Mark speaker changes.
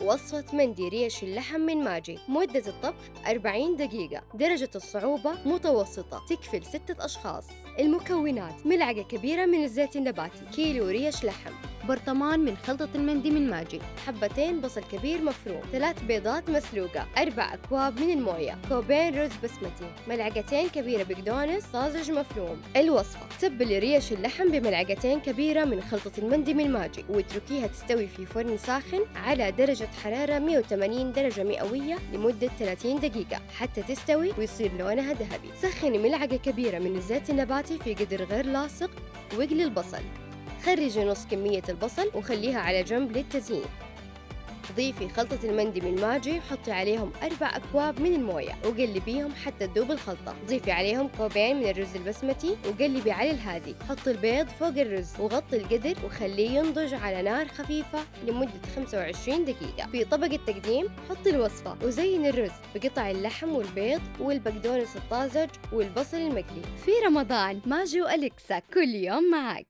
Speaker 1: وصفة مندي ريش اللحم من ماجي. مدة الطبخ 40 دقيقة. درجة الصعوبة متوسطة، تكفي ل6 أشخاص. المكونات: ملعقة كبيرة من الزيت النباتي، كيلو ريش لحم، برطمان من خلطة المندي من ماجي، حبتين بصل كبير مفروم، 3 بيضات مسلوقة، 4 أكواب من الموية، كوبين رز بسمتي، ملعقتين كبيرة بقدونس طازج مفروم. الوصفة: تبلي ريش اللحم بملعقتين كبيرة من خلطة المندي من ماجي واتركيها تستوي في فرن ساخن على درجة حرارة 180 درجة مئوية لمدة 30 دقيقة حتى تستوي ويصير لونها ذهبي. سخني ملعقة كبيرة من الزيت النباتي في قدر غير لاصق واقلي البصل. خرجي نص كمية البصل وخليها على جنب للتزيين. ضيفي خلطة المندي من ماجي، حطي عليهم 4 أكواب من الموية وقلبيهم حتى تذوب الخلطة. ضيفي عليهم كوبين من الرز البسمتي وقلبي على الهادي. حطي البيض فوق الرز وغطي القدر وخليه ينضج على نار خفيفة لمدة 25 دقيقة. في طبق التقديم حطي الوصفة وزين الرز بقطع اللحم والبيض والبقدونس الطازج والبصل المقلي. في رمضان ماجي وأليكسا كل يوم معك.